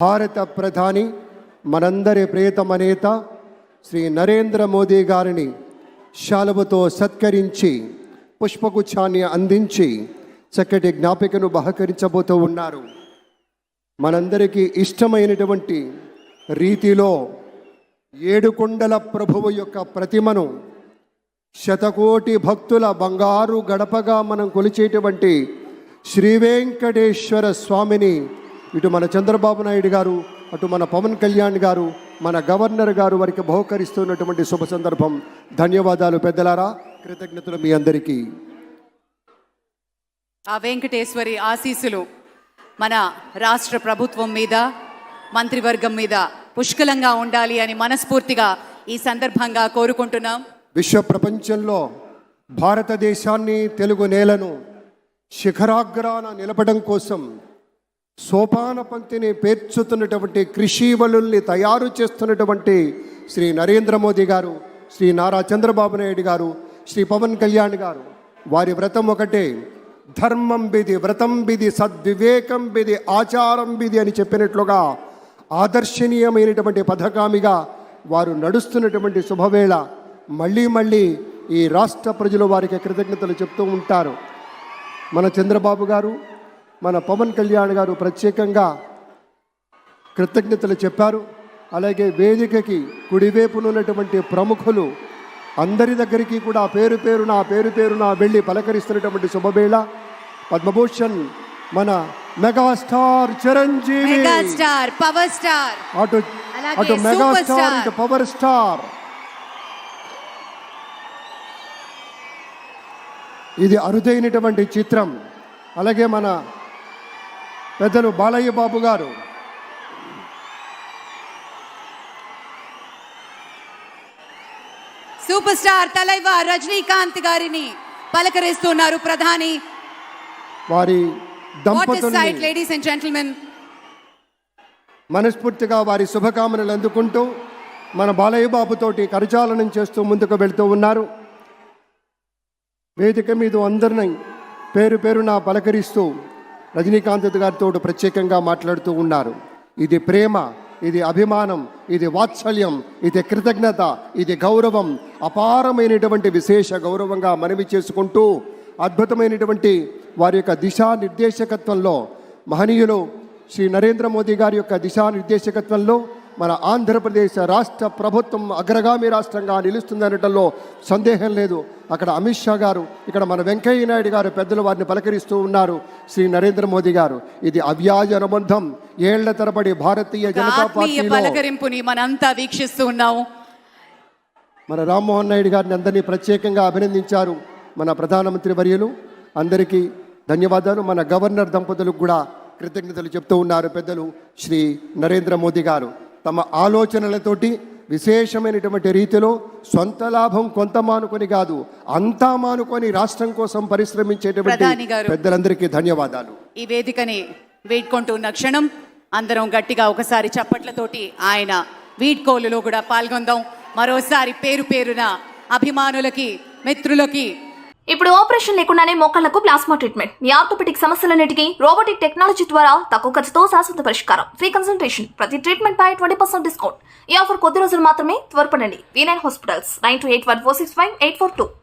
భారత ప్రధాని మనందరి ప్రియతమ నేత శ్రీ నరేంద్ర మోదీ గారిని శాలువతో సత్కరించి పుష్పగుచ్ఛాన్ని అందించి చక్కటి జ్ఞాపికను బహకరించబోతూ ఉన్నారు. మనందరికీ ఇష్టమైనటువంటి రీతిలో ఏడుకొండల ప్రభువు యొక్క ప్రతిమను శతకోటి భక్తుల బంగారు గడపగా మనం కొలిచేటువంటి శ్రీ వెంకటేశ్వర స్వామిని ఇటు మన చంద్రబాబు నాయుడు గారు, అటు మన పవన్ కళ్యాణ్ గారు, మన గవర్నర్ గారు వారికి బహుకరిస్తున్నటువంటి శుభ సందర్భం. ధన్యవాదాలు పెద్దలారా, కృతజ్ఞతలు మీ అందరికీ. ఆ వెంకటేశ్వరి ఆశీస్సులు మన రాష్ట్ర ప్రభుత్వం మీద, మంత్రివర్గం మీద పుష్కలంగా ఉండాలి అని మనస్ఫూర్తిగా ఈ సందర్భంగా కోరుకుంటున్నాం. విశ్వ ప్రపంచంలో భారతదేశాన్ని, తెలుగు నేలను శిఖరాగ్రాన నిలపడం కోసం సోపాన పంక్తిని పేర్చుతున్నటువంటి కృషివలుల్ని తయారు చేస్తున్నటువంటి శ్రీ నరేంద్ర మోదీ గారు, శ్రీ నారా చంద్రబాబు నాయుడు గారు, శ్రీ పవన్ కళ్యాణ్ గారు, వారి వ్రతం ఒకటే, ధర్మం బిది, వ్రతం బిది, సద్వివేకం బిది, ఆచారం బిది అని చెప్పినట్లుగా ఆదర్శనీయమైనటువంటి పథకామిగా వారు నడుస్తున్నటువంటి శుభవేళ మళ్ళీ మళ్ళీ ఈ రాష్ట్ర ప్రజలు వారికి కృతజ్ఞతలు చెప్తూ ఉంటారు. మన చంద్రబాబు గారు, మన పవన్ కళ్యాణ్ గారు ప్రత్యేకంగా కృతజ్ఞతలు చెప్పారు. అలాగే వేదికకి కుడివైపునున్నటువంటి ప్రముఖులు అందరి దగ్గరికి కూడా పేరు పేరున వెళ్ళి పలకరిస్తున్నటువంటి శుభవేళ. పద్మభూషణ్ మన మెగాస్టార్ చిరంజీవి, పవర్ స్టార్, అటు మెగాస్టార్, ఇటు పవర్ స్టార్. ఇది అరుదైనటువంటి చిత్రం. అలాగే మన పెద్దలు బాలయ్య బాబు గారు, సూపర్ స్టార్ తలైవార్ రజనీకాంత్ గారిని పలకరిస్తున్నారు ప్రధాని. వారి దంపతుల్ని లేడీస్ అండ్ జెంటిల్మెన్ మనస్ఫూర్తిగా వారి శుభకామనలు అందుకుంటూ మన బాలయ్య బాబుతోటి కరచాలనం చేస్తూ ముందుకు వెళ్తూ ఉన్నారు. వేదిక మీద అందరినీ పేరున పలకరిస్తూ రజనీకాంత్ గారితో ప్రత్యేకంగా మాట్లాడుతూ ఉన్నారు. ఇది ప్రేమ, ఇది అభిమానం, ఇది వాత్సల్యం, ఇది కృతజ్ఞత, ఇది గౌరవం, అపారమైనటువంటి విశేష గౌరవంగా మనవి చేసుకుంటూ అద్భుతమైనటువంటి వారి యొక్క దిశానిర్దేశకత్వంలో, మహనీయులు శ్రీ నరేంద్ర మోదీ గారి యొక్క దిశానిర్దేశకత్వంలో మన ఆంధ్రప్రదేశ్ రాష్ట్ర ప్రభుత్వం అగ్రగామి రాష్ట్రంగా నిలుస్తుందనటంలో సందేహం లేదు. అక్కడ అమిత్ షా గారు, ఇక్కడ మన వెంకయ్య నాయుడు గారు పెద్దలు వారిని పలకరిస్తూ ఉన్నారు. శ్రీ నరేంద్ర మోదీ గారు, ఇది అవ్యాజ అనుబంధం. ఏళ్ల తరబడి భారతీయ జనతా పార్టీ పలకరింపుని మనంతా వీక్షిస్తూ ఉన్నాము. మన రామ్మోహన్ నాయుడు గారిని అందరినీ ప్రత్యేకంగా అభినందించారు మన ప్రధానమంత్రి వర్యులు. అందరికీ ధన్యవాదాలు. మన గవర్నర్ దంపతులకు కూడా కృతజ్ఞతలు చెప్తూ ఉన్నారు పెద్దలు శ్రీ నరేంద్ర మోదీ గారు. తమ ఆలోచనలతోటి విశేషమైనటువంటి రీతిలో సొంత లాభం కొంత మానుకొని కాదు, అంతా మానుకొని రాష్ట్రం కోసం పరిశ్రమించేటువంటి పెద్దలందరికీ ధన్యవాదాలు. ఈ వేదికని వేడుకుంటున్న క్షణం అందరం గట్టిగా ఒకసారి చప్పట్లతోటి ఆయన వీడ్కోలులో కూడా పాల్గొందాం. మరోసారి పేరున అభిమానులకి, మిత్రులకి. ఇప్పుడు ఆపరేషన్ లేకుండానే మోకాళ్లకు ప్లాస్మా ట్రీట్మెంట్. మీ ఆర్థోపెటిక్ సమస్యలన్నిటికీ రోబోటిక్ టెక్నాలజీ ద్వారా తక్కువ ఖర్చుతో శాశ్వత పరిష్కారం. ఫ్రీ కన్సల్టేషన్, ప్రతి ట్రీట్మెంట్ పై 20% డిస్కౌంట్. ఈ ఆఫర్ కొద్ది రోజులు మాత్రమే. త్వరపడండి. V9 hospitals 9281465842.